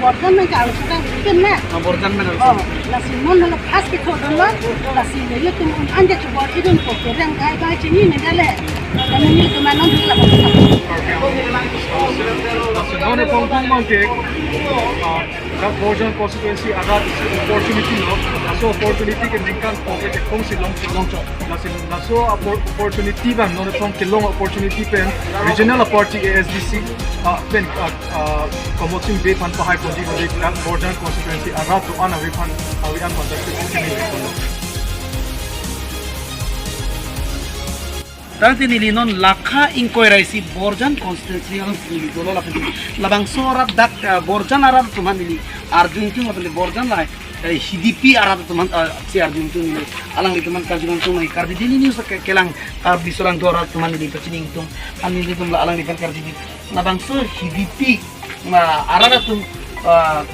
bordan na kalau sudah bikin na. Bordan mana? Nasi mon na pas ke thod na. Nasi le tum anja tu bor idun ko rang gai gai chini ne dale. Kami ni tu mana bila ko. Nasi non pong mangke. That Borjan constituency ada opportunity no. So opportunity ke ningkan poke ke kong silong naso opportunity ban non pong ke long opportunity pen regional party ASDC pen promoting be pan pahai punji ko that Borjan constituency ada to ana we pan awian contested. Tadi nilinon laka inquiry si Borjan constituency ang sili dolo labang sorat dak Borjan arab tuman nili Arjun tu mapele Borjan lah HDP arab tuman si Arjun tu nili alang di tuman kajian tu mai kardi dini ni usah kelang bisurang tu arab tuman nili percining tu nili tu alang di kardi dini labang so HDP arab tu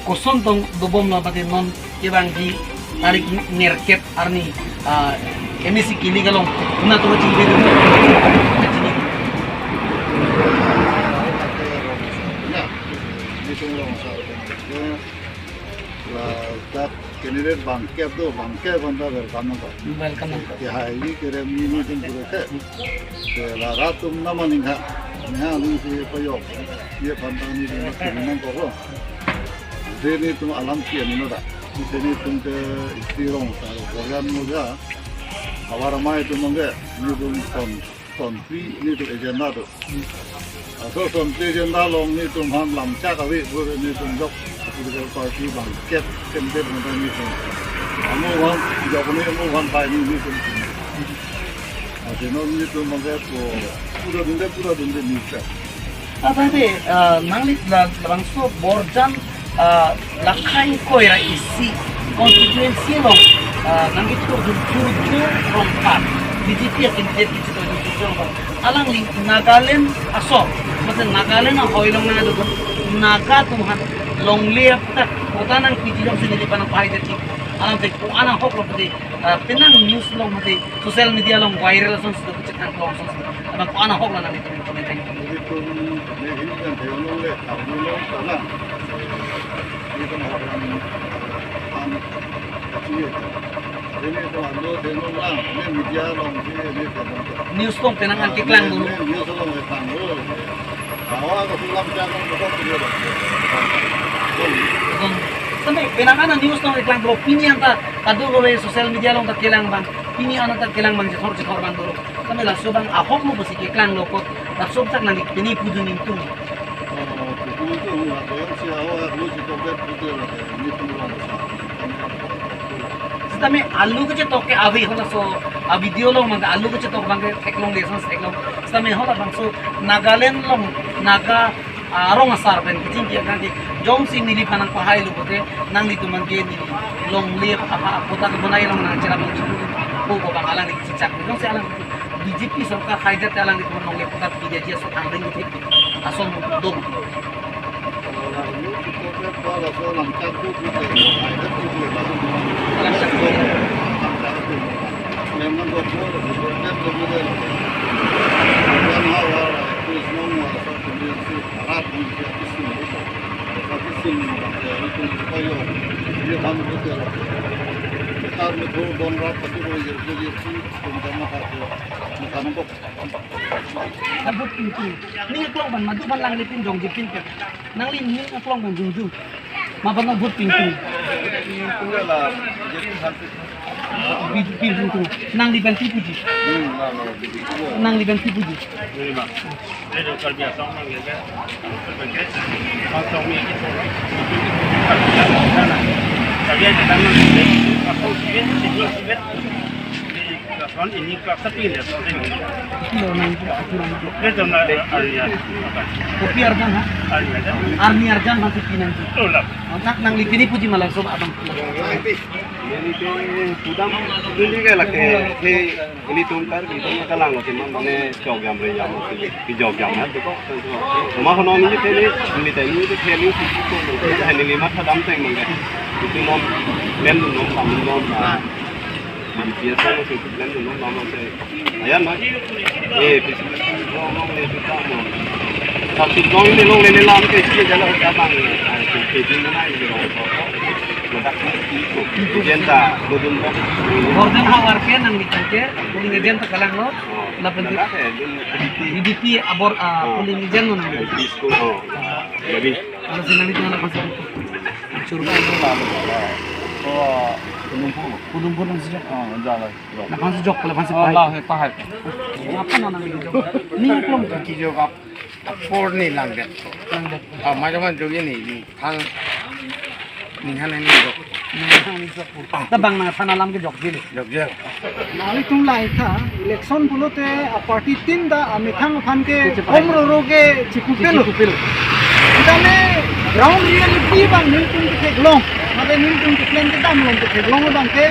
kosong tu dobom na pati non ibang di tarik nerket arni emisi kini kalau na tu macam itu that candidate bangkep tu bangkep banda welcome ya ini kira mini tu berke la ratum nama ningha ningha lu si payok ye banda ni ni ko deni tu alam ki ni da deni tu ke istirong sa program mo ja awaramai tu mangge ni tu ton ni tu agenda tu so ton agenda long ni tu ham lam cha ka wi bu ni tu jok political party bangkit candidate mo ni tu amo wan jok ni amo wan pai ni tu no ni tu mangge ko pura dunde ni cha apa deh nanglit langsung Borjan lakai koi ra isi constituency lo nangit ko jujur rompat BJP akan jadi kita jujur rompat alang ling Nagaland aso macam Nagaland na hoilong na do naga tuhan long liap tak utanang pijilong sini di panang pahit ti alang tek ko anang hok lo pati pinang news long mati social media long viral song sa cetak long song abang ko anang hok la nang itu komentar itu ni ini kan teolong le tahu lo sana itu orang ini tu ando teolong lang ni media long ni news long pinangan kiklang dulu news long kiklang dulu awak tu sulam jangan betul dulu sampai pinangan news long kiklang dulu pini anta kadu lo social media long tak kilang bang pini anta tak kilang bang jethor bang dulu sampai langsung bang ahok mo besi kiklang lo kot langsung tak nanti pini pudu nintu itu yang si awak lu itu betul ni tu Tame alu ke cetok ke avi hola so video long manga alu ke cetok bangke eklong lesons eklong tame hola bang so Nagaland long naga arong asar ben kicing kia kan jong si nili panang pahai lu bote nang ditu mangke ni long lep apa kota ke bunai long nang cara bang ko bang alang di cicak jong si alang BJP sarkar haidat alang di long lep kota dia dia so tangring gitu asom dom kalau so langkah tu memang betul benar benar dan awal itu semua satu harap untuk sini tapi sini itu supaya dia kamu betul kita betul don rat tapi boleh jadi tentang apa kok kabut pintu ni klong ban madu ban lang lipin jong jipin ke nang lin ni klong ban jung jung mapan nabut pintu enggak lah jadi satu pintu nang di banti puji nang di banti puji itu kerja sama gitu sebagai kalau mi itu kalian datang nanti aku sih Kan ini kelas tapi dia itu area kopi arjan ha army arjan masih pinanti lah nak nang lipini puji malang sob abang ini tu sudah ini kayak lagi ini tungkar gitu kalang loh cuma mana jogam rejam di jogam itu kok rumah hono ini tadi ini tadi itu tadi itu hanya 5 sadam teng mangga itu nom men nom samun nom biasa lo sih plan dulu nama saya ayam mas bismillah ngomong nih kita mau Tapi dong ini long ini lam ke sih jalan cabang. Ke sini mana ini long. Ledak itu jenta dudun kok. Borjan hawar ke nang dicake puling ejen ta kalang lo. La penting DDP abor puling ejen no nang. School oh. Jadi Kalau sinang itu anak masuk curga itu lah. Oh, Pudung nang sejak. jalan. Nak sejak kalau masuk pahit. Apa nang itu? Ni pelong 기저가 포르니 랑데 아 마저만 저기 니 당 닝하는 거 tabang na panalam ke jok dili. 저기야 नाली तुम लाइका इलेक्शन बोलोते पार्टी तीन दा मिथांग फान के होमरो रोगे चिकुपेलो kita me ground reality bang nin तुम के ग्लोंग माने nin तुम के प्लान के दाम लोंग के ग्लोंग बang के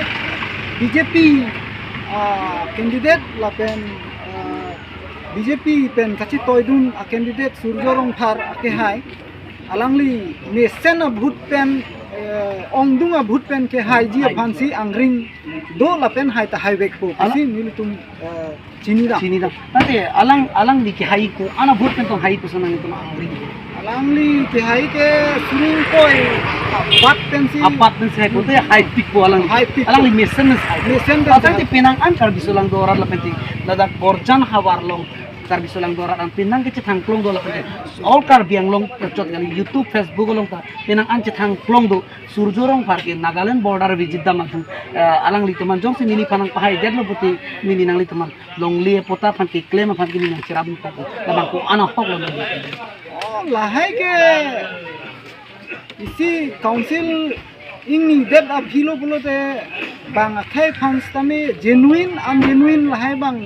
बीजेपी कैंडिडेट लापेन बीजेपी पेन कच्ची तोयदुन कैंडिडेट सूर्यरंग थार के हाय alangli nesen भूत पेन ongdunga भूत पेन के हाय जी फांसी अंग्रिंग दो लापेन हाय ता हाईवे को asi मिल तुम Sini dah. Nanti alang di kihai ko ana vote pen tong hai ko sanang itu angri. alangli के हाय के सुनिंग कोई बात पेन सी Apat pen sai ko te hai pik po alang. High peak. Alang li mesen sai. Mesen Ata di pinang an kar bisulang dorar la penting. Ladak borjan hawar long kar bisulang dorar an pinang ke thang plong do la penting. All kar biang long chot gali YouTube Facebook long ta pinang an thang plong do surjorong par ke Nagaland border visit da matu alang li teman jong si nili panang pahai det lo puti nili nang li teman long li pota pan ki claim pan ki nang cirab ko labang ko ana hok lo lahai ke isi council ingni det ab hilo bulote bang akai fans tami genuine ungenuine lahai bang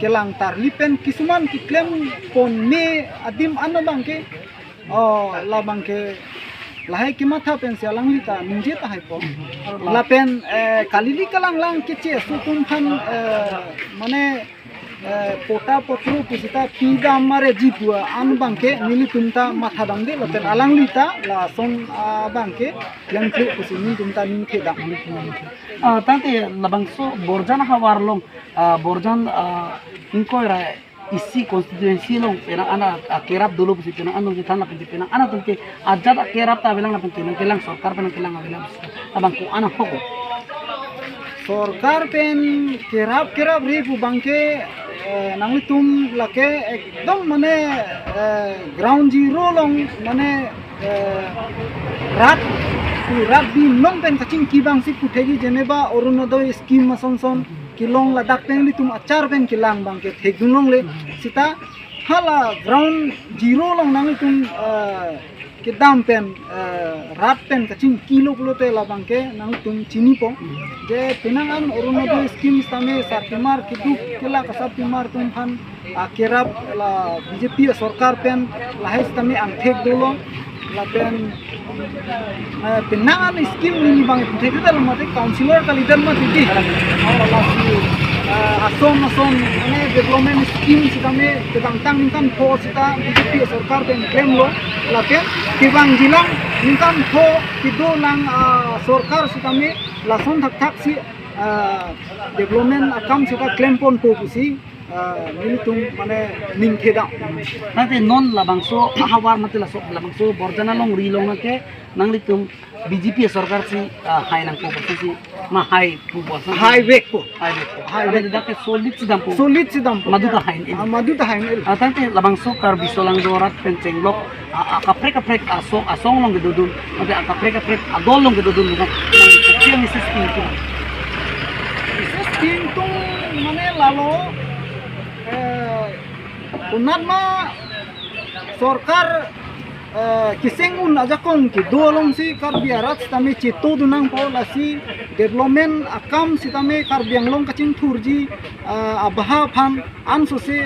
kelang tar lipen kisuman ki claim pon me adim ana bang ke la bang ke lahai ki matha pen se alang lita ninje ta hai po la pen kalili kalang lang kiche sutum khan mane pota potru pusita pida mare jipua an bangke nili tumta matha dangde la pen alang lita la son bangke yang kle pusini tumta nin ke dang tante labang so borjan hawar long borjan inkoira isi constituency long pena ana kerap dulu pusi pena anu kita nak pena ana tunte ajat kerap ta bilang apa pena kelang sarkar pena kelang bilang abang ko ana hoko सरकार पेन केराब केराब रे पु बंके नांगली तुम लके एकदम माने ground zero लोंग माने रात भी लोंग पेन कचिंग की बांग सी कुठेगी जेनेबा अरुणोदय स्कीम मसनसन की लोंग लदाक पेन ली तुम अचार पेन की लांग बांके थेक दुलोंग ले सीता हाला ग्राउंड जीरो लोंग नांगली तुम के दाम पेन रात पेन कचिंग किलो पुलोते labang ke nang tum chini po je pinangan Arunoday स्कीम तमे सातिमार किदु केला कसतिमार तुम खान केराब ला बीजेपी सरकार पेन लाहेस तमे अंथेक दोलो ला पेन pinangan स्कीम नि bang थेक दल मते काउंसिलर का लीडर म दिदी और ला asom ane development scheme sitame tebang tang ningkan po sita BJP सरकार pen claim lo lapen tebang jilang ningkan po kido lang सरकार sitame lason thak thak si development akam sita claim pon po pusi militum mane ningkheda nanti non labang so hawar mati la so labang so borjana long ri long ke nang litum BJP सरकार si hai nang ko si ma hai pu bosa highway po highway dak solid sidam po madu ta hai tante labang so kar bisolang dorat penceng lok kaprek asong long gedudun nanti kaprek adol long gedudun bukan kecil ni sistem itu sistem tu mane lalo unat ma सरकार kiseng un aja kong ki dolong si kar biarat tame cito dunang po lasi development akam si tame kar biang long kacing thurji abha phan an so se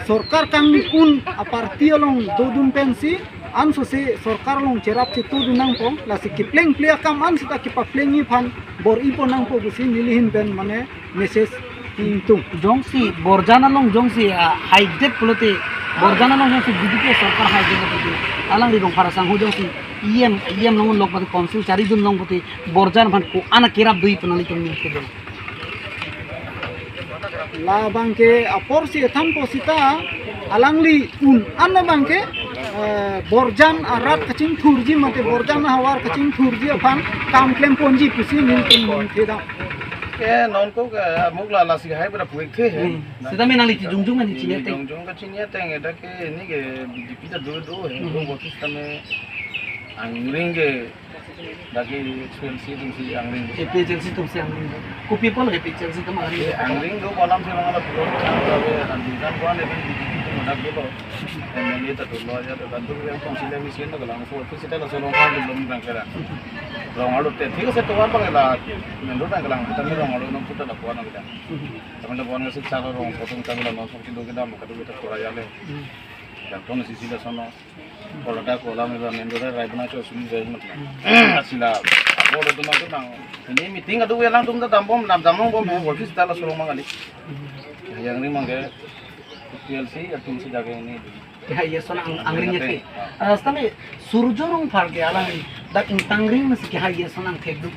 सरकार kang un aparti long dodun pensi an so se सरकार long cerap cito dunang po lasi kipleng plea kam an sita kipaplengi phan bor ipo nang po gusi nilihin ben mane message intung jongsi borjana long jongsi haidep pulote borjana long jongsi BJP सरकार haidep pulote alang di dong parasang hu jongsi iem long lok pati konsul cari dun long pati borjana phan ko ana kirap dui penali tum ke dong la bangke apor si tham po sita alangli anna bangke borjan arat kacing thurji mate borjan hawar kacing thurji apan kam klem ponji pusi nin theda ke non ko ke mukla la si hai bra puik the he Sita me nang li jungjung man chine te. jong ka chinya teng eta ke ni ke BJP ta do he lo office ta me angring ke dagi expensive si angring Epe Chelsea tum se angling. Ku people epe Chelsea tum angling. angring do kolam se mangala pro tabe andikan ko ne BJP tu modak do ni ta do lo ya ta do yang konsile mi sien ta lang fo office ta la so long kan do mi bang kera rong alu te thik se to war pagela mendo ta lang ta mi rong alu no puta la ko na kita teman teman ngasih cara rong potong kami lah langsung kilo kita mau ketemu kita kurang ya le dan tuh nasi sila sana kalau ada kolam itu mendora rai benar cuy sini jadi macam sila aku udah tuh nanti nang ini meeting atau yang langsung kita tampung bom office kita lah suruh mangali yang ini mangga PLC atau mesti jaga ini Ya iya sona angling ke. Stame surjorong farge alang dak tangring masih ke iya sona ke duk.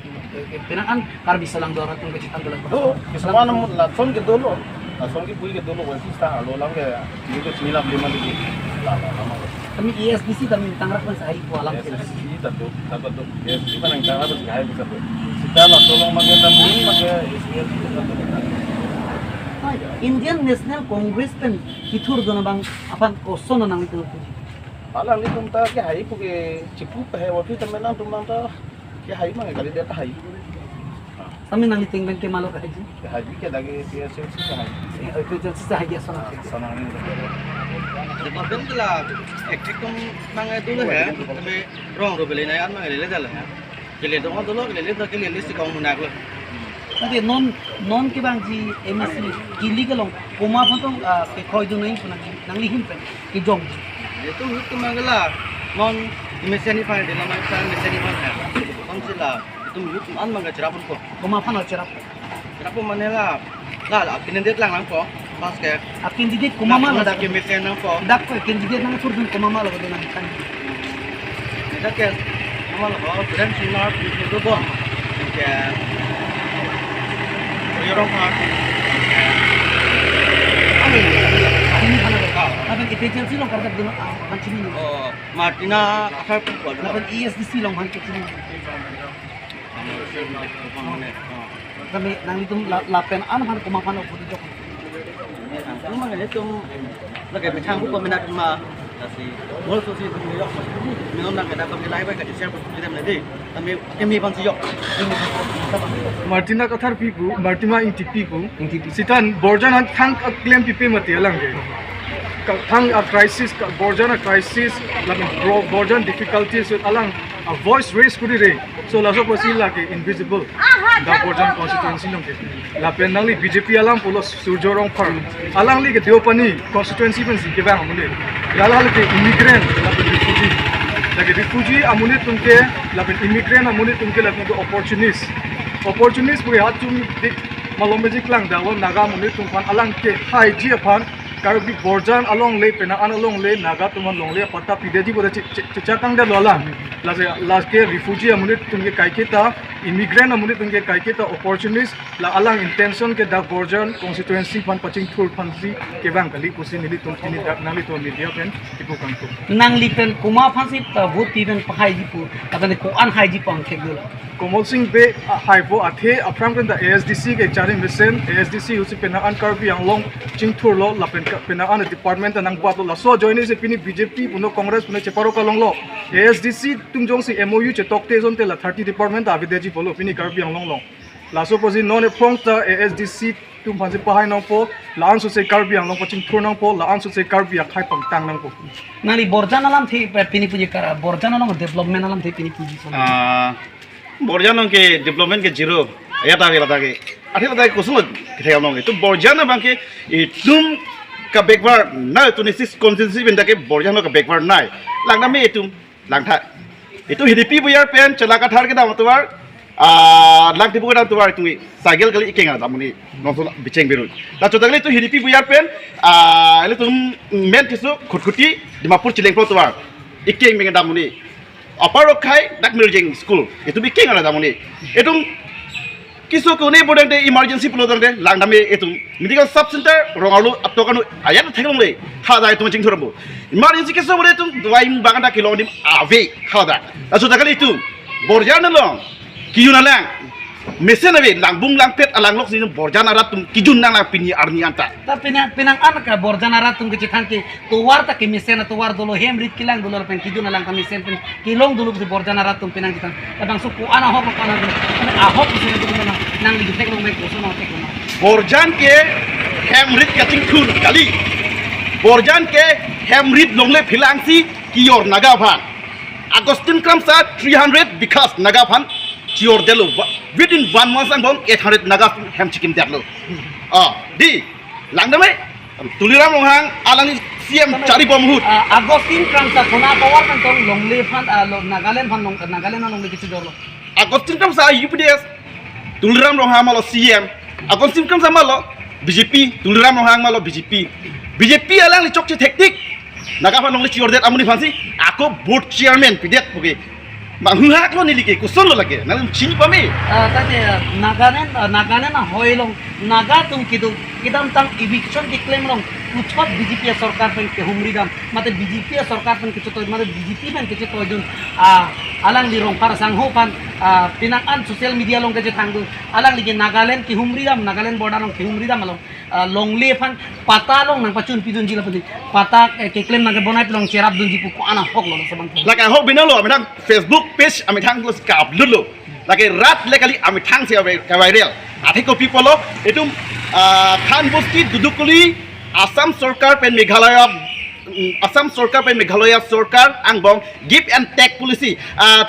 Penang kar bisa lang dora tung ke citan dulu. oh semua namun langsung ke dulu langsung ke pulih ke dulu office kita lo lang ke ini tuh 95 lagi Kami ESDC kami tangrak man sa hari ko alang sila. Tentu, dapat tuh. Ya, gimana yang cara harus kaya bisa tuh. Kita lah tolong maganda ini maga SPL itu tentu. Indian National Congress pen kitur dono bang apan kosono nang itu. Alang ni tumta ke hai puke cipu pe waktu temenan tumta ke hai mah kali dia hai. Kami nang iting ben ke malo ka haji. Ke hai ke lagi PSL sih hai. Itu jadi sa haji sona. Sana ini. Development lah, ekstrik tum mangai dulu ya, tapi ruang rubeli naik an mangai lele jalan ya. Kelihat dong dulu, kelihat list kau menak loh. Tapi non ke bang ji MSC kili ke long koma pantong ke khoi do nai puna nang lihim pen ke jong. Itu mangai lah, non mesin ini dia nama mesin ini ya. Konsil lah, itu an mangai cerapun kok. Koma pan cerap. Cerapun mana lah, kini dia lang kok. Pas ke, Akin didit koma mal ada dak mesin lang kok. dak ko kin didit nang furdun koma mal ko nang kan. Ada ke, nama lah, brand sinar itu bon. Ke, yorong kan. Ini kana ka. Tapi efficiency long kardak dono kan chini. Oh, Martina apa pun kok. Tapi ESDC long han ke chini. Kami nang itu lapen an han koma pan ko di jok. Ano mga ganito, lagay may tiyang ko minat ma kasi wala so siya New York minum lang kada kami live ka share ko kita mali kami pan si York Martina kathar pipu Martima intipipu sitan borjana thang claim pipe mati alange thang a crisis borjana crisis like borjan difficulties with alang a voice raise kuri re so laso posi lage invisible da borjan constituency nongke la penali BJP alam pulos surjorong par alang li ke deopani constituency pen si ke bang amune lala le immigrant la refugee amune tumke la immigrant amune tumke la opportunist buke hatum dik malombeji klang da won naga amune tumpan alang ke hai ji apan karbi borjan along le pena an along le naga tuman long le pata pideji bode chakang da lola la ke refugee amune tumke kaiketa immigrant amune tumke kaiketa opportunist la alang intention ke da borjan constituency pan paching thur phansi ke bang kali pusin nili tumkini da nali to media pen ipu kanto Nang lipen kuma phansi vote piben phai ji pu kadane ko an hai ji pang khek dul. Komal Singh be haibo athe apram kan da ASDC ke charing besen ASDC usi pena an karbi ang long chingthur lo la pena an department nang bat lo so join se pini BJP puno congress puno cheparo ka long lo ASDC tungjong si MOU che tokte zon te la 30 department avideji polo pini karbi ang long la so posi non e prongta ASDC tum phansi pahai nang po la an so se karbi ang long paching thur nang po la an so se karbi a khai pang tang nang po Nali borjan alam thi pini puji kara borjan alam development alam thi pini puji son. Borjana ke development ke zero ya ta ke akhir ta kusung kita ngomong itu borjana bang ke itum ka backward na tu nesis consistency benda ke borjana ka backward nai lang nami itum lang tha itu hidipi buyar pen celaka thar ke dam tuar lang tibu dam tuar tu cycle kali ikenga damuni nonton biceng biru la chotakle itu hidipi buyar pen ele tum men tisu khutkuti dimapur cilengpro tuar ikeng menga damuni Aparokai dak mirjing school itu bikin ada damuni itu kisu ko ni bodang de emergency pulo dang de lang dame etu medical sub center rongalu atokanu ayat thaglong le khada itu macing thorbo emergency kisu bode tu dwai baganda kilo dim ave khada asu takali itu borjana long kijuna lang mesen ave lang bung lang pet alang lok sin borjana ratum kijun nang lang pini arni anta ta pinang an ka borjana ratum ke chithan ke tuwar ta ke misen tuwar dolo hemrit kilang dolo pen kijun lang ka misen pen kilong dolo ke borjana ratum pinang chithan tabang suku ana hok ana ahok misen dolo nang di tek long me ko sono tek long borjan ke hemrit kaching khun kali borjan ke hemrit longle philangsi kiyor nagaphan agustin kramsa 300 because nagaphan kiyor delo within 1 month and 800 naga hem chikim delo di langdame tuliram longhang alangi cm chari bomhut agustin kramsa khona power kan tong longle phan nagaland phan nagaland long le kichu dolo agustin kramsa UPDS tuliram longhang malo cm agustin kramsa malo BJP tuliram longhang malo BJP alang li chokche teknik nagaphan longle kiyor det amuni phansi ako board chairman pidet poke manghak lo nilike kuson lo lage nalum chini pame tadi nagaland na hoilong naga tum kidu kidam tang eviction declaim long uthot BJP sarkar pen ke humridam mate BJP sarkar pen kichu to mate BJP pen kichu to jun alang li rong par sang ho pan pinangan social media long ke thangdu alang li nagaland ki humridam nagaland border long ki humridam long longle pan pata long nang pachun pidun jila pati pata ke claim nang bonai long cherap dun jipu ko ana hok lo sabang laka hok binalo amithang Facebook page amithang lo ska upload lo laka rat lekali amithang se viral athi ko people lo etum khan bosti dudukuli Assam Sarkar pen Meghalaya Sarkar angbong give and take policy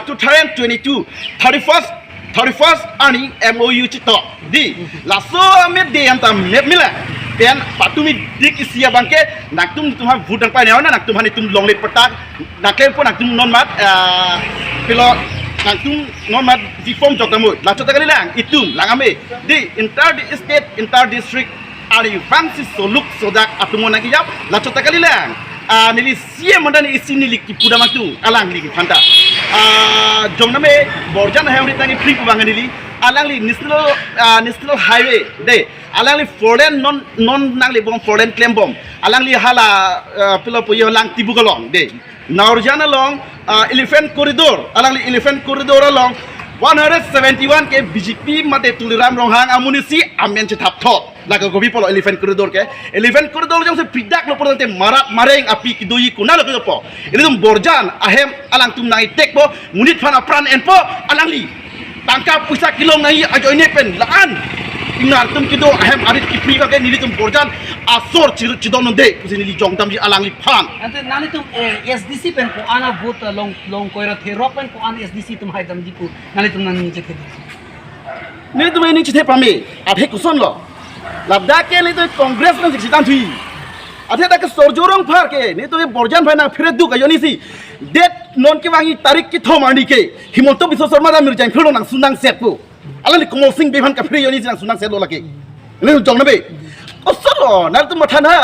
2022 31st ani MOU chito di laso ame de anta mila pen patumi dik isia bangke naktum tumha vudang pa neona naktum hani tum longle patak nakem po naktum non mat pilo naktum non mat di form jokamu la chota kali lang itum langame di inter district ari fancy soluk sodak atumo nagiyap la chota kali lang nili sia mandani isini liki puda matu alang liki phanta jongname borjan hewri tangi free pubanga nili alang li national highway de alang li foreign non nangli bom foreign claim bom alang li hala pilo puyo lang tibugalong de naurjana long elephant corridor alang li elephant corridor along 171 ke BJP mate tuliram ronghang amunisi amen chithap tho laga gobi polo elephant corridor jong se pidak lo porante marat mareng api kidoi kunalo ke po ini tum borjan ahem alang tum nai tekbo munit phana pran enpo alang li tangka pusa kilong nai ajo ini pen laan ingar tum kido ahem arit kipri ka ke nili tum borjan asor chidon nde kusini li jong tamji alang li phan ante nani tum SDC pen ko ana vote long koira therok pen ko ana SDC tum hai damji ko nani tum nani che khedi nili tum ini chithe pame abhe kuson lo labda ke ni to congress na sitan thui athe ta ke sorjorong phar ke ni to borjan bhai na phire du ka yoni si date non ke wangi tarik ki thomani ke himonto biswa sharma da mirjan kholo nang sunang setpu alani komol singh bevan ka phire yoni nang sunang set lo lake ni jong na be osoro na to mathana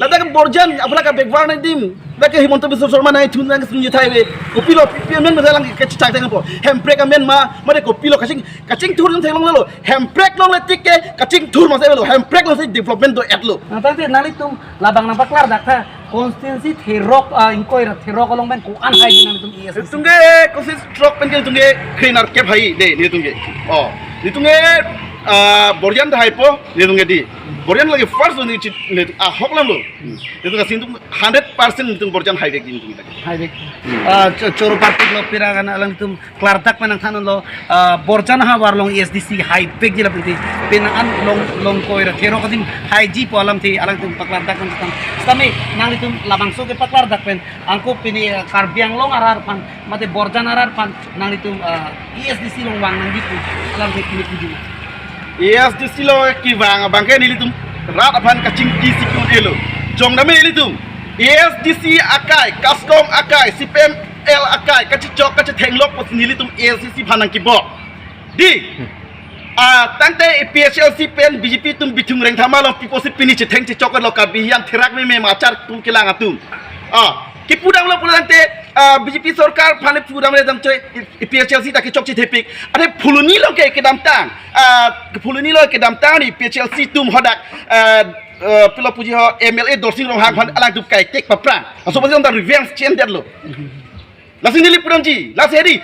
lada ke borjan apna ka begwar nai dim da ke himonto biswa sharma nai thun nang sunyi thai be kopilo pmen ma lang ke chang tang po hemprek amen ma mare kopilo kaching thur thai long lo hemprek long le tik ke kaching thur ma se lo hemprek lo se development do atlo tadi nani tum labang nampak klar dakha constituency therok inkoira therok long ben ko an hai nani tum ES tungge kosis truck pen tungge cleaner ke bhai de ni tungge ni tungge borjan thai po ni tungge di borjan lagi first ni hoklam lo ni tungge sin tum 100% ni tung borjan highway ni tungge highway choro partik lo piragan alang tum klar tak menang thanon lo borjan ha warlong SDC highway jila penti penangan long koira therok din high ji po alam thi alang tum paklar tak kan stame nang tum labang so ke paklar dak pen angko pini karbiang long arar pan mate borjan arar pan nang tum ESDC long wang nang dipu alang thi kini puju ESDC lo ki wang bangke ni tum rat apan kaching ki siku elo jong name ni tum ESDC akai kaskom akai CPM L akai kachok kachenglok pos ni tum ESDC phanang ki bo di tante PSLC pen BJP tum bitung reng thamalong pipo si pini chetheng chok lo ka bihian therak me machar tum kilang atum कि पुराम लो पुरान ते बीजेपी सरकार फाने पुराम ले दम चोय PHLC ताकि चौक चित हेपिक अरे फुलुनी लो के दाम तांग फुलुनी लो के दाम तांग ni PHLC tum hodak pilo puji ho MLA dorsing rong hang fan alang tu kai tek papra aso pasi on revenge chen det lo lasing nili puram ji las heri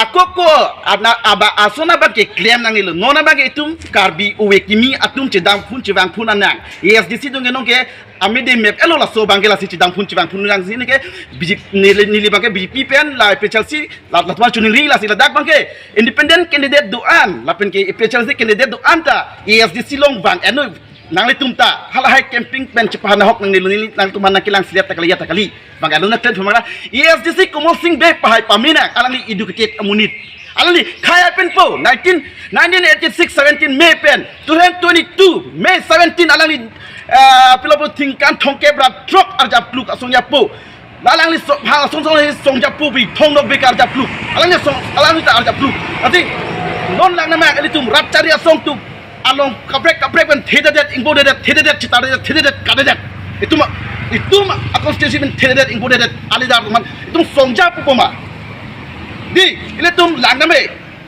akoko aba asona ba ke claim nang nilo nona ba ke tum karbi uwe kimi atum cedang pun cewang pun anang ESDC dong nong ke amede map elo la so bangela si cedang pun cewang pun nang sini ke biji nili bangke BJP pen la PHLC la tuma chuning ri la si la dak bangke independent candidate doan la pen ke PHLC candidate doan ta ESDC long bang eno nang le tumta halahai camping pen cepahan hok nang nili nang tuman nak kilang siliat takali bang anu nak ten pemara ESDC komol sing be pahai pamina alang li educated amunit alang li kaya pen po 1986 17 May pen 2022 May 17 alang li pilopo tingkan thongke brat truk arja pluk asong yapo alang li hal song japu bi thong no be arja pluk alang li ta arja pluk ati non lang nama elitum rat cari asong tu along kabrek ben thedadet ingbodedet thedadet citadet thedadet kadedet itu mah konstitusi ben thedadet ingbodedet alidar man itu songja pupoma di ile tum langname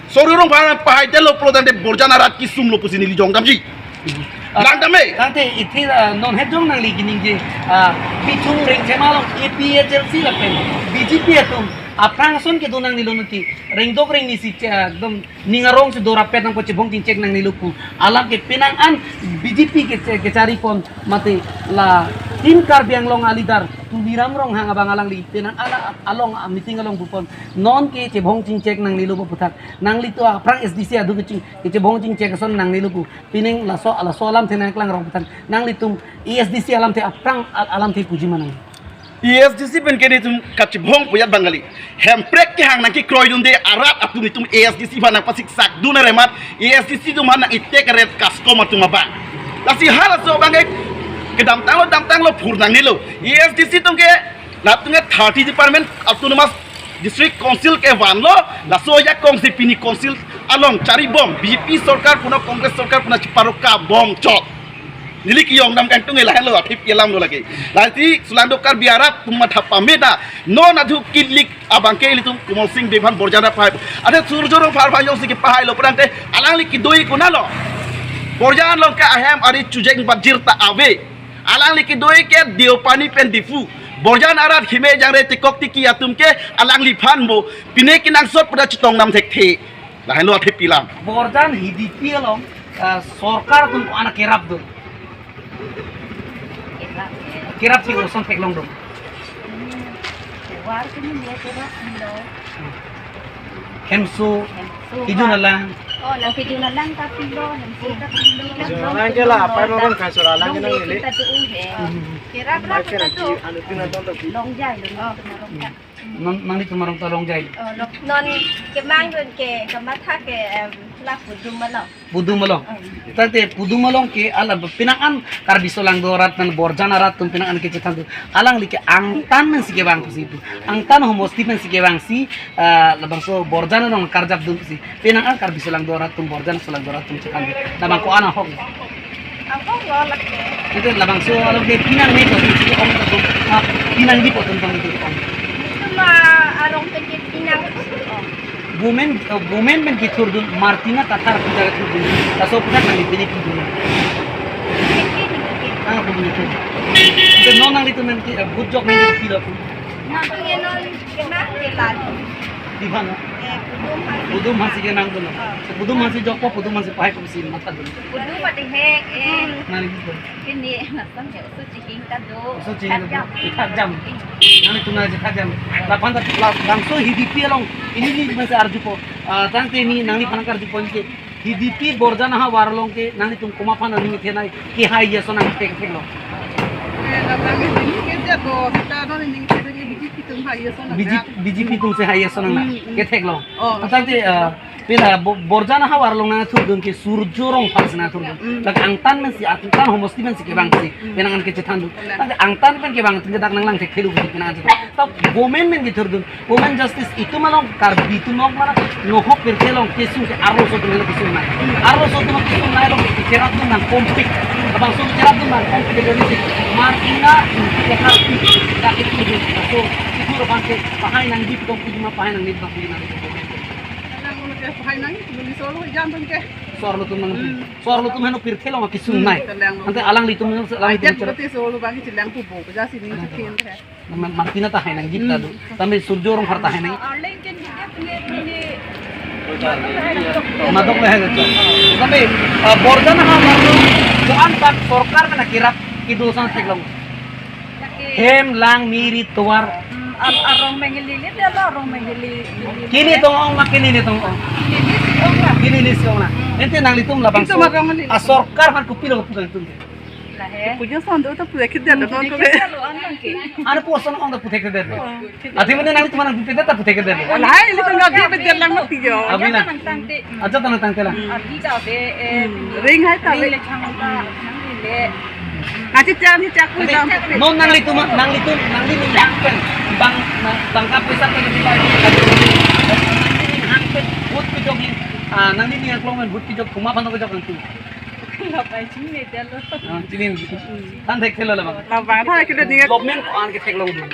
sorurong pahai delo prodan de borjana rat ki sumlo pusini li jongdamji langname nanti itu non hedong nang ligining je pitung ring cemalong EPHLC la pen BJP atum aprang son ke donang nilo nanti ring dok ring ni si dom ningarong si dora pet nang ko cebong tincek nang nilupu alam ke penangan BJP ke cari pon mati la tim kar biang long alidar tu biram rong hang abang alang li penang ala along meeting along bupon non ke cebong tincek nang nilupu putak nang li tu aprang SDC adu ke cebong tincek son nang nilupu pining la so alam tenang klang rong putan nang li tum ESDC alam te aprang alam te puji manang ESDC pen kene tum kacibong puyat bangali hemprek ke hang nangki kroy dunde arat atu nitum ESDC banang pasik sak duna remat ESDC tu mana itek red kaskom atu mabang lasi hal so bangai kedam tang lo purnang nilo ESDC tum ke latunge 30 department autonomous district council ke van lo laso ya kongsi pini council along cari bom BJP sarkar puna kongres sarkar puna ciparuka bom cot nili kiyong dam kantong elahan lo atip yelam lo lagi nanti sulandokar biarat tumat hapameda non adu kilik abangke litum kumol sing devan borjana pahai ada surjorong farfa yong siki pahai lo prante alang li kidoi kunalo borjan lo ka ahem ari cujeng bajir ta ave alang li kidoi ke diopani pen difu borjan arat hime jangre tikok tiki atum ke alang li phan bo pine kinang sot pada citong nam thekte lahan lo atip pilam borjan hidipi lo sarkar tum anak kerap do kirap sih urusan peklong dong. Kemsu, hijau nalang. Oh, lang hijau nalang tapi lo, Nalang ke lah, apa yang orang kasih nalang ke nang ini? Kira berapa tu? Longjai, longjai. Mang itu marong tolong jai. Non kemang don ke kematha ke lah Pudu malong. Tante pudu malong ke ala pinangan kar bisolang dorat nan borjan arat tum pinangan ke cetan tu. Alang like angtan men sige bang situ. Angtan homosti men sige bang si labang so borjan nong karjap dum si. Pinangan kar bisolang dorat tum borjan solang dorat tum cetan. Labang ko ana hok. Ako lo lak. Itu labang so alang ke pinang ni to sige om tu. Pinang di potong tong itu om. Cuma arong tekit pinang. Women men kitur dun Martina tatar pudar tu. Taso pudar nang dipini kitur. Begitu. Itu non nang itu nanti bujok nang itu pila pun. Nah, non kemang ke lalu. Di mana? Budum masih ke nang dulu. Budum masih joko, budum masih pakai kursi mata dulu. Budum pada hek. Nang itu. Ini macam je suci kita do. Suci jam. Nang itu nang jam. Lapan tak langsung hidupi long. Ini masih arjupo. Tangke ini nang ini panakar jupo ini. Hidupi borjana ha warlong ke nang itu kumapan nang ini tenai. Ki hai ya so nang tek lo. BJP तुमसे हाई है सोना के थे लो तंते pila borjana hawar long na thurdun ki surjorong phasna thurdun tak angtan men si angtan homosti men si ke bang si penangan ke cethandu tak angtan men ke bang tinggal nang lang thekhilu ki penangan tak women men ki thurdun women justice itu malong kar bitu nok mana nohok perkelong kesu ke arlo so tungel kesu na arlo so tungel kesu na long kerat dun nang kompik abang so kerat dun nang kompik de marina kekat tak itu so itu rokan ke pahay nang dip kong kuduma pahay nang dip kong kuduma soar lutum nang soar lutum heno pirthel ong kisun nai ante alang litum nang alang martina ta hainang gip tadu tambe surjorong harta hainang madok le haga tambe borjana ha marlo joan pak sarkar kana kirap kidosan teglong hem lang miri tuar Arong mengilili dia lah arong mengilili. kini tong ong makini tong ong kini ni siong na ente nang litum labang so sarkar han kupilo kupilo tum Lah he. Punya sandu tu punya kita ada Ini kita lu anang ke. ana po son ong da putek de ati mene nang litum nang putek ta putek de Walau ini tu nggak dia betul lang mati jo. abina Nang tangte. aja tanang tangtela Abi jauh deh. Ring hai tak? Ring le chang ta. Nang le. Nanti cak ni cak pun jam. non nang litum nang yakpen bang kapisan ke di pai hangpen but ke jogi nang ni yang kelongan but ke jog kuma pan ke jog tu Lapai cini dia lu. cinin tan thek thela la bang Lawang thai kita ni. development ko an ke thek long du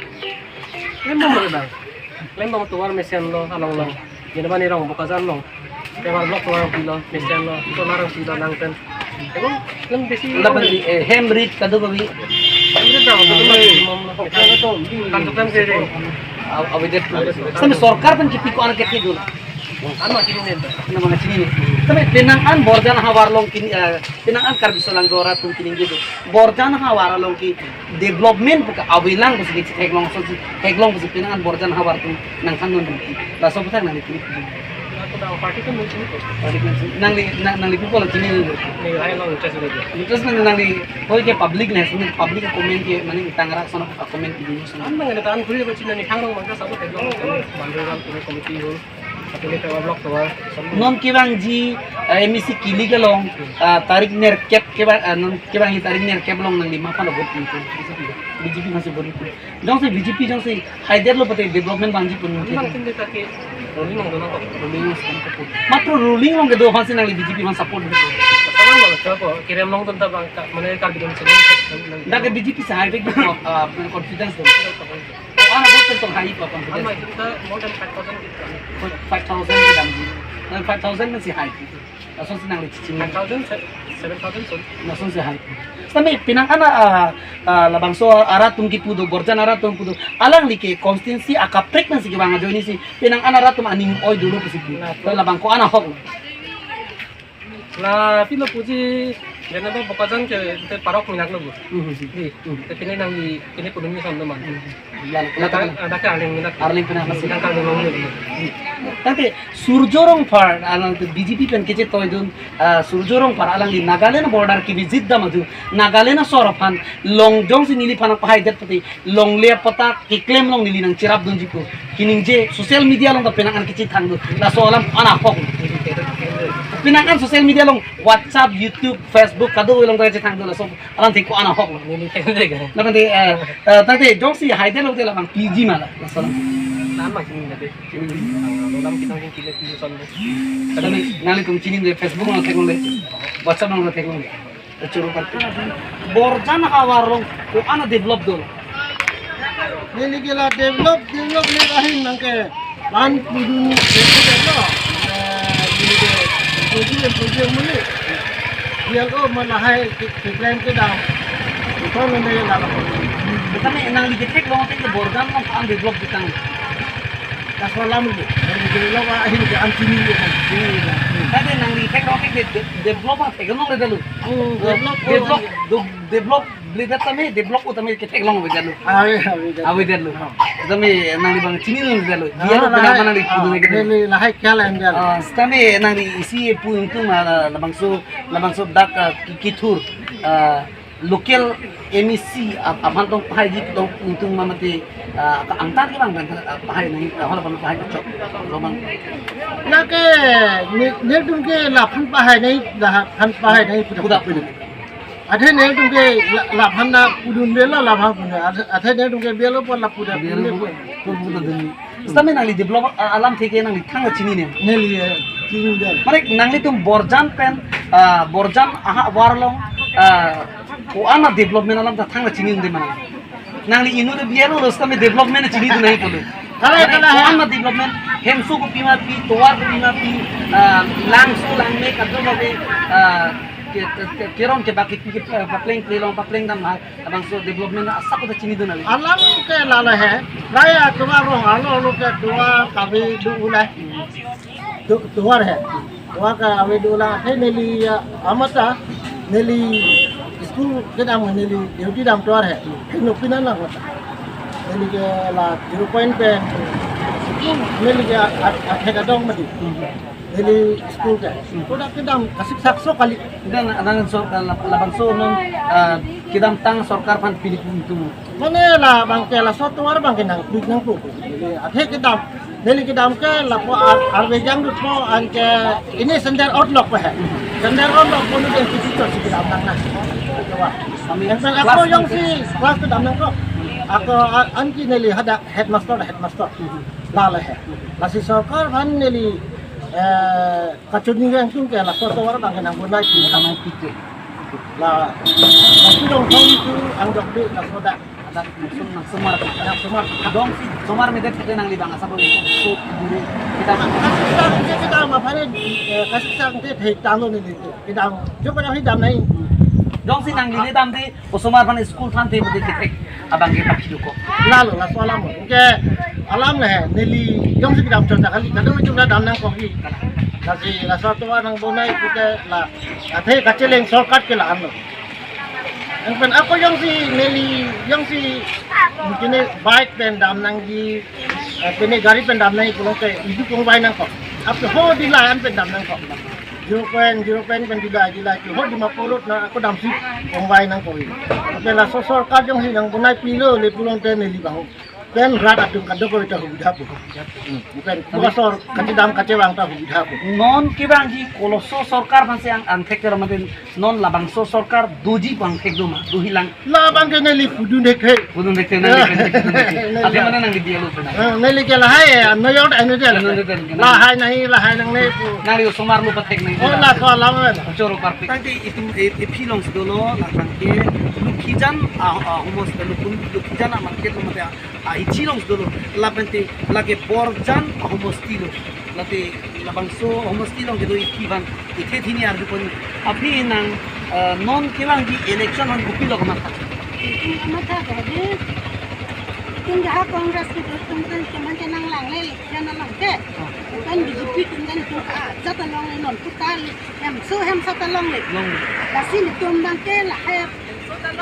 Lembang tuar mesin lo halong long. Jadi mana rong buka jalan long. Tewar blok tuar kilo mesin lo. Itu larang kilo nangten. Emang lem besi. laban hem rit kadu babi Ini dah betul. Kan tukang sih. awidet sampai sarkar pan kipi ko an ke thek dul Anu kini ni. na mga cinin sampai pinangan borjan hawar long kini pinangan kar bisalang dora tum kini gitu borjan hawar long ki development buka awilang busi thek long so thek long busi pinangan borjan hawar tum nang kanun tum la so butak nang kini Aku dah party tu mungkin itu. nang li people kini Ni ayah long interest lagi. terus nang li hoy ke public nes public comment ke mani tangara sono comment ki dulu sono Anu yang ada kulit macam ni hang long mangga satu teglong. Banduran tu komiti hul. Tapi ni tewar blok tuar. non kibang ji emisi kili ke long tarik ner kep kibang non kibang hi tarik ner kep long nang li mapa lo bot itu BJP masih bot itu jong se BJP jong se haider lo pate development bangji pun Memang kini tak ke. Rolling long doang kok. Rolling long. matro ruling long ke do hansi nang li BJP man support Sekarang kalau coba kirim long tu tak mana kalau bilang sebelum. da ke BJP sa high tech confidence do ana bot to high pa confidence Lama kita more than 5,000 kita. 5000 ke dam ji 5000 masih high langsung sinang li cicing 9,000, 7,000 so. langsung se high Tapi pinang ana labang so aratum ki pudo borjan aratum pudo alang like constituency aka pregnancy ki banga joini si pinang ana ratum aning oi dulu ke situ labang ko ana hok Lah pilo puji jangan apa pokoknya ke parok minyak lu. Di. Tapi nang di ini pun ni sama teman. Ada ke aling minyak. arling pinang masih Sidang kalau ngomong ni. tapi surjorong par alang BJP pen kece toy dun surjorong par alang di Nagaland border ki visit da maju Nagaland sorofan longjong si nili panak pahai det pati long le pata ki claim long nili nang cirap dun jiku kining je social media long da pinang an kece thang la so alam ana hok pinangan sosial media long WhatsApp, YouTube, Facebook kado long da kece thang la so alam tik ko ana hok Ini kene kan. na kan de tante jong si haide lo de la bang PG mala la so Nama kini nanti. Dalam kita mungkin kile son. Tapi nali tum chinin de Facebook no tekong de WhatsApp no tekong de churu par borjan hawar long ko ana develop dol Ini kila develop ni kahin nangke lan kudu develop Puji muli. Dia ko malahai klaim ke dah. Ito nang dia nak. tapi nang li tek long tek borjan long an develop ditang Kasalam ni. Develop ahin ke antini ni. tapi nang li tek long tek develop tekong long de dalu develop beli data me develop utame ke tek long be dalu awi dalu tame nang li bang chinin lo dalu dia lo pina mana li kudu ke Ini lahai kalam dia. Stame nang isi pu itu labang so dak kithur local emisi aman tong pahai di tong untung mamati angtan ki bang pahai nai hola ban pahai chok lomang na ke ne dum ke la phan pahai nai kuda pun athe ne dum ke la phan na pudun be la phan pun athe ne dum ke belo por la puda kuda demi stame nang develop alam theke nang thang chini ne ne li king del mare nang tum borjan pen borjan aha warlong o ana development alam ta thang chini de mana nang inu de bielo rostame development chini de nahi pole kala ana development hemsu ko pima pi toar ko pima pi langsu lang me kadro lage keron ke baki ki papleng dan abang so development asa ko chini de nahi alam ke lala hai raya tuma rong alo ke dua kabi du ulai tuar hai dua kabi du ulai hai neli amata neli school ke dam neli duty dam tuar hai no pinan la neli ke la 0 point pe neli ke athe dong mati neli school ke toda ke dam kasik sakso kali dan anang sorkar labang so non kidam tang sorkar pan pilih tu mane la bang ke la sotuar bang ke nang pu neli athe ke dam neli ke dam ke la po arbe jang du po an ke ini sender outlook pe hai sender outlook pun ke situ si dam nang na kami aku yang si kelas ke dam nang ko aku anki neli hada headmaster la hai la si sorkar ban neli kacuni yang tu ke la sotuar bang ke nang bunai ki kamai pite la aku dong tahu itu anggap de la soda ada semar dong si somar me det nang libang asa boleh so guru kita ma phare kasih sang te thei tang ni ni dam jo pa hi dam nai dong si nang lili dam de somar pan school than te bode ke abang ke pakhi ko lalu la soalam ke alam le neli dong si dam chota kali kadang itu dam nang ko hi kasi la satu nang bonai kita la athe kaceleng shortcut ke la anu ang pen ako yang si neli yang si mungkin bike pen dam nang di pene gari pen dam nang ko ke itu kong bai nang ko apa ho di la an pen dam nang ko 0 pen pen di la ho di mapurut na ako dam si kong bai nang ko tapi la sosor ka yang si nang bonai pilo le pulong ten neli bang pen rat adung kado ko ita hubida po pen sosor kati dam bang ta hubida po non ki bang ji koloso sorkar pan se ang anthek ro maden non labang so sorkar doji pang thek do ma do hilang la bang ke neli fudun dekhe budun dekte nang ade mana nang di dialo pena neli ke la hai no yot anu de la hai nang ne pu nang yo somar lu pathek nang oh la so lam choro parpe tadi itu epilong dolo la ke lukijan homos lukijan market lo mate ichilong dolo la pente la ke borjan homos tilo late labang so homos tilong ke do ikivan ikhe thini ar pon api nang non kilang di election han kupilo ko mata mata gade tinggal kongres itu tungkan cuman kenang lang le jangan lang ke kan BJP tinggal itu jata long non putal hem sata long le la sini tumbang ke la hai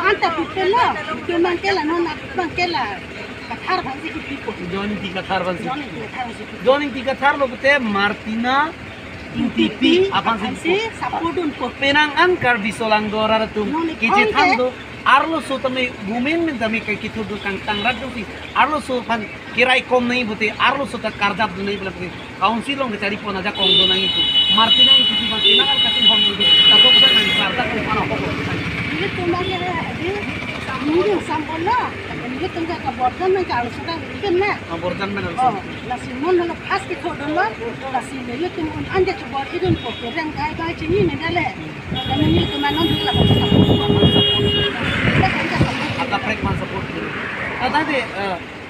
anta putela tumbang ke la non bang ke la kathar bang si pipo joining tiga thar lo bute Martina intipi apan si sapodun ko penangan kar bisolang dora tum kece thando arlo so tame gumen men tame kai kitu do kang tangrat do si arlo so pan kirai kom nahi bute arlo so ta karjap do nahi bole council long cari pon aja kong do nahi tu Martina intipi pan penangan katin hom do ta so ka nang karjap ko pana ko ini tumbang ke ade mungkin sampola ini tunggu ke bordan men kalau sudah bikin na bordan men oh la simon lo pas ke thodon lo la sile yo tum ande ke bor idun ko reng gai chini ne dale dan ini ke manon la agak prek man support tadi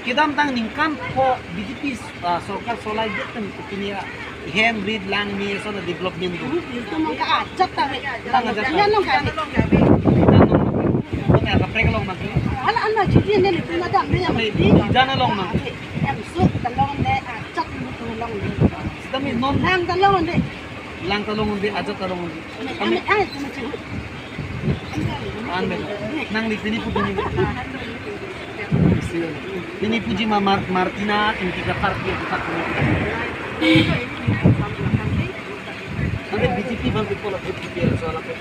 kidam tang ningkan po BJP sorkar solai jetan kini hand read lang ni so na development do itu mangka ajak ta tang ajak ya nong ka agak prek long man ala ana chidi ne le tuma da me ya di jana long man em su ta long de ajak tu long de kami non nang ta long de lang talong undi ajak talong undi kami ai tu macam ande nang li sini puji ini puji Martina inti ka parti ka nanti BJP bang ko la BJP soal apa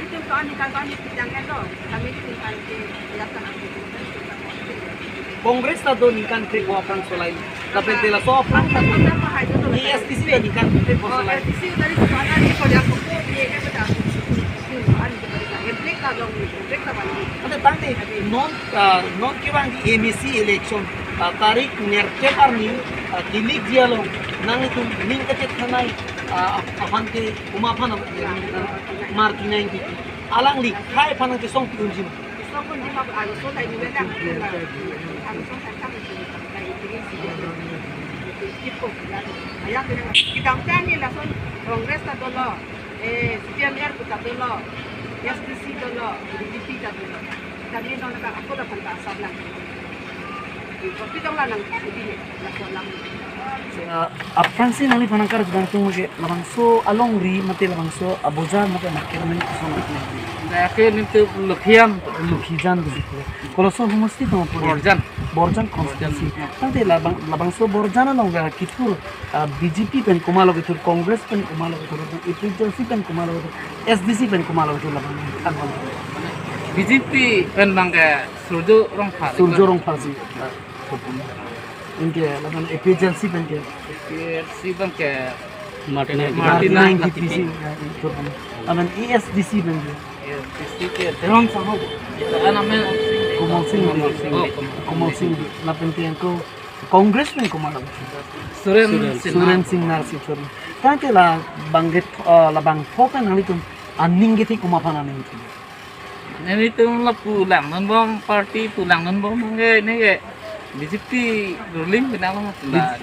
itu kan yang itu kami tinggal di Jakarta. Kongres tado nikan ke ko apang solay. Tapi tela so apang tado. ESTC ya nikan ke ko solay. Di dari sana di Korea ko dia kan betul. Break ka dong, break ka bali. Ate tante non kibang di MEC election tarik nerte parni kilik dialo nang itu ning kecet kanai apan ke umapan marti 90 alang li kai panang ke song kunjim So kung di mag-ano, so tayo nila lang. Ang so tayo kami tayo tingin siya. Tipo, kaya kita nila so Congress na dolo, CPMR kita dolo, SDC dolo, DDP kita dolo. Kami no ako na pantasab lang. Pitong lang hindi lang. Apang sih nali panangkar gantung ke labangso alongri mati labangso abojan mati nakirmen kusong Akhir itu lukian lukijan begitu. Kalau so mesti tuh Borjan konstitusi. Nanti labangso Borjana nong kitur BJP pen kumalo kitur Kongres pen kumalo kitur IPJC pen kumalo kitur SDC pen kumalo kitur labang kan BJP pen bangke surjo rong pasi. Inke labang IPJC pen ke si bangke Martina NTPC. Aman ESDC pen ke. Terong sama Kumal Singh napentian ko Kongres pen kumalo Suren Singh Narsi Churn. Tante la banget labang pokan halitum aning giti kumapanan itu. Ini tuh lah pulang non party pulang non ini ke BJP ruling kenapa lah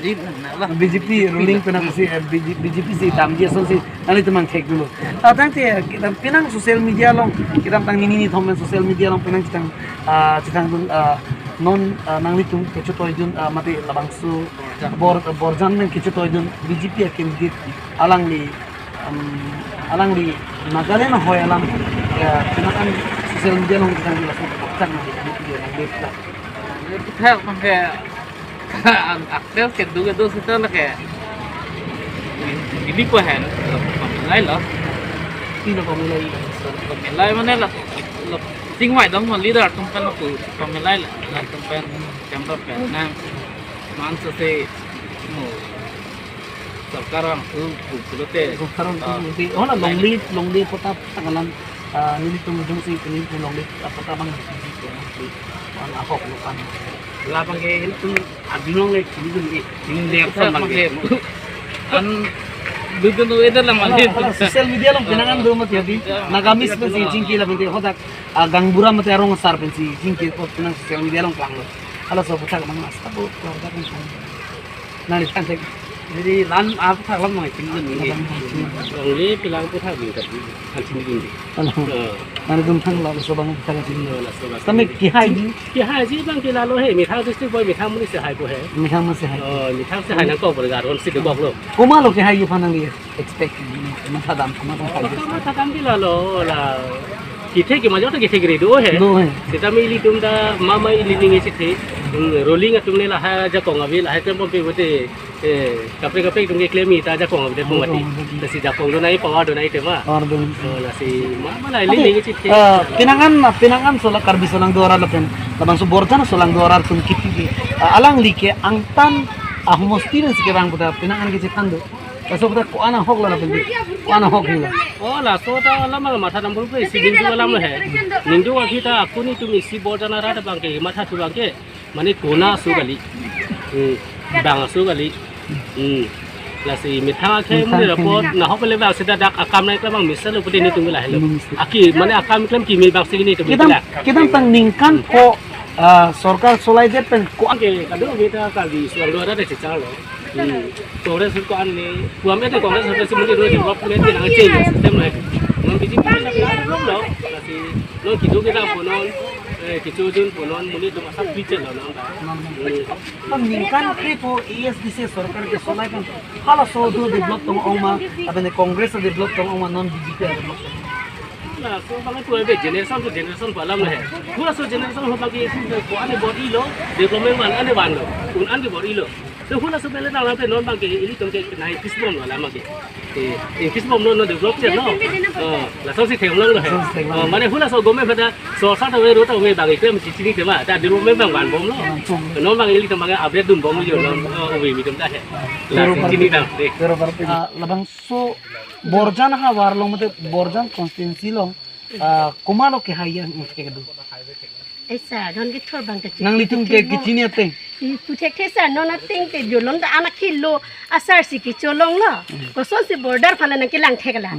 BJP ruling penang si BJP si tamji so si ali temang tek dulu. Tante kita penang sosial media long kita tang ini thomen sosial media long penang kita non nanglitung kecutoidun mati labangsu borjan men kecutoidun BJP candidate alang li Nagaland hoy alam ya penang sosial media long kita langsung paktan di kita pakai aktif ke dua itu lah ini kuahan pemilai lah Pino pemilai mana lah tinggal dong leader tumpen lah pemilai lah tumpen chamber nah mansa se sekarang sekarang oh long lead potap tanggalan nili tumujung si ini long lead apa bang ang ako lupan lapang ke itu abinong le ini lihat sama ke an duduk itu lah malin sosial media lang pinangan do mati abi nagamis pa si jingki la binti hodak gangbura mati arong sar pensi jingki ko pinang sosial media lang plang ala so buta mang mas tabo keluarga kan nari tante jadi lan apa salam mau tinggal ini pilang putar gitu hancur gini nari dumthang la so bang buta kan tame kihai sih bang kita lo he mitang tu boy mitang muni sehai boy mitang mas hai mitang sehai nang kau bergar on situ gok lo kumalo kihai panang dia expect masa dam kumalo masa dam bila lo lah kita ke macam tu kita kiri dua he kita milih tumda mama ini ni sih rolling atum ni lah aja kau ngambil aja tempat pergi kape tunggu klaim itu aja kau ngambil pun mati nasi jakong tu naik power tu naik tema nasi mama lah ini sih pinangan solang karbi solang dua orang lepen labang suborjan solang dua orang pun kipi alang like angtan ahmostin sih kerang putar pinangan kita tandu Kaso putar ko ana hok la lepen ko ana hok hila oh lah so ta lama mata nampur pun isi bintu lama he nindu kita aku ni tu isi borjan ada bangke mata tu bangke mani kona su gali bang su gali lah si mitang ke muni report nah hok le bang seda dak akam naik bang misal upati ni tunggu lah hello aki mani akam klaim kimi bang segini tu kita tang ningkan ko sorkar solai jet pen ko ke kadu kita kali suang dua ada secara lo Kongres itu kan ni, buamnya tu Kongres sampai si mungkin dua development dia nak change sistem lah. Non BJP mana kita belum dah, nasi non kita punon, kita jun punon, mungkin tu masa future lah non. Ningkan kripo ESDC sorkar ke solai kan, kalau so do develop tong oma, apa ni Kongres develop tong oma non BJP develop. Nah, so bang tu ada generation balam lah. Pura so generation ho bagi ko ane body lo, development man ane ban lo, un ane body lo. तो hula so bele na la pe non bang ke ili tom ke nai kisbom la ma ke kisbom no develop che no la so si theng long lo he mane hula so gome phata so sa ta we ro ta we bang ke mi chi ni te ma ta development bang wan bom lo non bang ili tom bang update dun bom yo no we mi tom ta he la chi ni dang de labang so borjan ha warlong mate borjan constituency long kumalo ke haya ke du Esa don ke thor bang ke nang litum ke kichini ate putek thesa no na ting ke jolong da ana khilo asar si ki cholong la ko son si border phala na ke lang thekala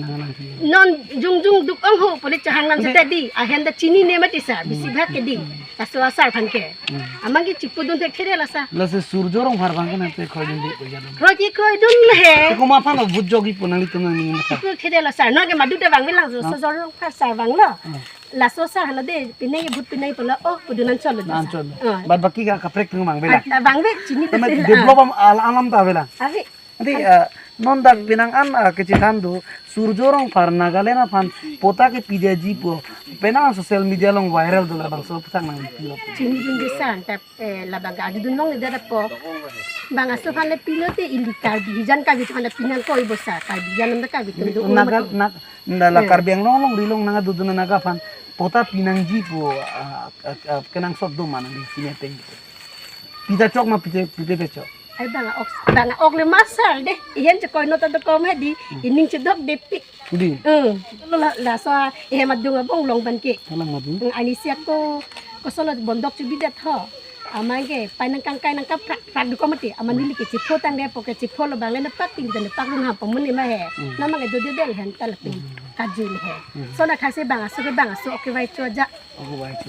non jung duk ang ho police chahang nam se di a hen da chini ne mati sa bisi bhat ke di aso asar phan ke amang ki chipu dun tek thera la sa la se surjorong har bang na te khoy din de ko jano kroy dun he ko ma phan bujjogi punang litum nang ni ma chipu thera la sa no ke madu te bang lang so jorong phar sar bang la la so sa hala de pinay but pinay pala oh pudunan chalo nan chol bad baki ka kaprek tung mang bela bang ve chini te develop alam ta bela ave adi non dak pinang an ke chitan du surjorong par nagalena phan pota ke pideji po pena social media long viral du la bang so putang nang pilo chini dun de san tap la baga adu dun long de po bang aso phan le pilote ilitar bijan ka bit phan pinan ko ibosa ka bijan nam ka bit du nagal nak ndala karbiang long rilong nanga du dun naga phan pota pinangji po kenang sot do manang di sini teng pita chok ma pite chok ai bang ok le masal de yen che koy no ta ko ma di ining che dok de pi di la sa e ma dung bong long ban ke lang ma du ani sia ko solo bondok chu bidat ho amange panang kangkai nang ka prak du ko mati amani ke chipho tang de poke chipho lo bang le na pak ting de pak lu ha pamun ni ma he na ma do de del han tal pin kajul he so na khase bang aso ke vai cho ja aku baik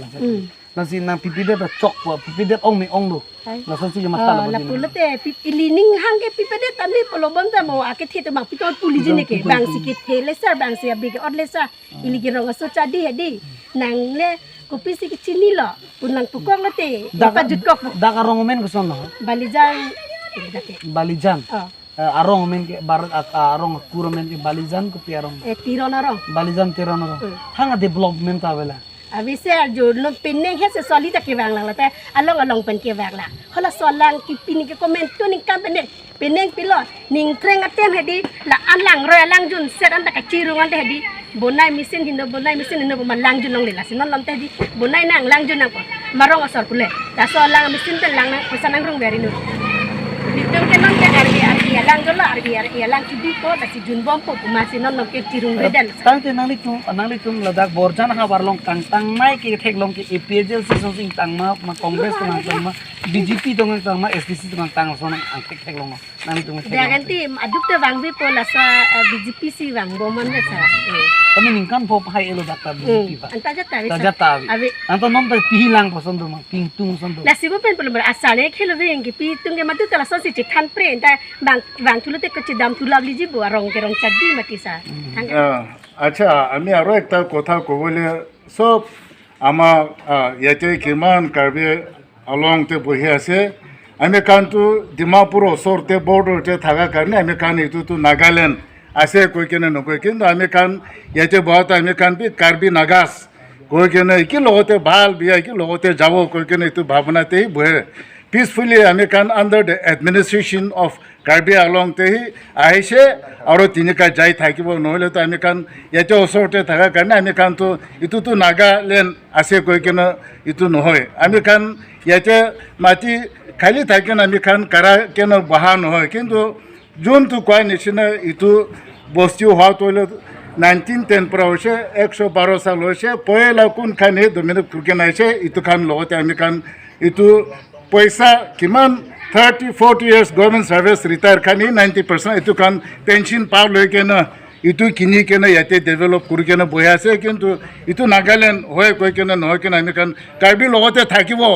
nasi nang pipide da chok po pipide ong ni ong do na so si masta la pulate ilining hang ke pipide tamni polobam ta mo ake the to bang pikot puli jine ke bang sikit thele sar bang sia big odle sa iligi rong so chadi hedi nang le kopi sikit chini lo punang pukok lo te dapat jutkok da karong men ko son balijan arong men ke barat arong kuro men ke balijan ko piarong tiron arong balijan tiron arong hanga development ta bela abise jo no pineng he se soli ta ke wang lang la ta along pen ke wang la hola solang ki pini ke comment to ning kam pineng pilo ning kreng atem hedi la alang roy lang jun set an ta ka chirung an hedi bonai mesin hindo man lang jun long le la sinon lam ta di bonai nang lang jun nang ko marong asor pule ta so lang mesin te lang nang pesan nang rong beri nu ditung ke non ke argi lang jola argi lang ki di ko ta si jun bom po masih non ke chirung bedan tang te nang litum ladak borjan ha warlong tang mai ke thek long ke APJL se so sing tang ma congress tang ma BJP tang ma SDC tang so nang thek long nang litum dia ganti aduk te wang bi po la sa BJP si wang boman le sa kami ningkan po hai elo dakta BJP pa anta jata tajata abi anto nom ta pihilang po sondo ma pingtung sondo la sibo pen polo asale khelo ve ngi pi tung ke matu tala so si kan pre ta bang thulute ko chi dam thulab liji bo rong ke rong chaddi mati sa আচ্ছা আমি আরো একটা কথা কবলে সব আমার ইয়াতে কিমান কার্বি অলংতে বহি আছে আমি কানটো ডিমাপুর ওচৰতে বৰ্ডাৰতে থাকা কাৰণে আমি কান এইটো নাগালেণ্ড আছে কৈ কেনে নকয় কিন্তু আমি কান ইয়াতে বহুত আমি কান বি কাৰ্বি নাগাছ কৈ কেনে কি লগতে ভাল বিয়া কি লগতে যাব কৈ কেনে এইটো ভাৱনাতেই বহে peacefully আমি কান under the administration of Karbi আংলংতেহি আহিছে আৰু তিনিকা যাই থাকিব নহ'লেতো আমি কান ইয়াতে ওচৰতে থকাৰ কাৰণে আমি কানটো ইটোতো নাগালেণ্ড আছে কৈ কেনে ইটো নহয় আমি কান ইয়াতে মাটি খালি থাকি আমি কান কাৰা কেনে বহা নহয় কিন্তু যোনটো কোৱাৰ নিচিনা ইটো বস্তু হোৱা তৈলত 1910 পৰা হৈছে 112 সাল হৈছে পয়লা কোনখানে ডমিনিক ফুৰকে নাইছে ইটো খান লগতে আমি কান ইটো পইচা কিমান 30-40 years government service retire khani 90% itu kan pension paw loi kena itu kini kena yate develop kuri kena boya ase kintu itu Nagaland hoy koi kena noy kena ami kan karbi logote thakibo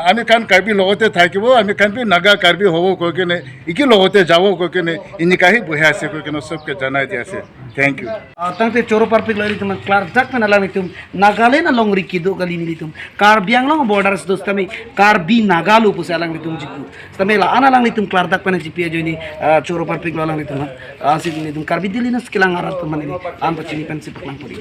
ami kan karbi logote thakibo ami kan bi naga karbi hobo koi kena iki logote jabo koi kena ini kahi boya ase koi kena sob ke janai di ase thank you tangte choro parpik lari tum klar jak na lang itum Nagaland along rikido kali ni itum karbiang long borders dos kami karbi nagalu pusa lang itum jitu tame la ana lang itum klar dak pana jipia joni choro parpik lang itum asin itum karbi dilinas kilang arat teman ini am pacini pensip lang puri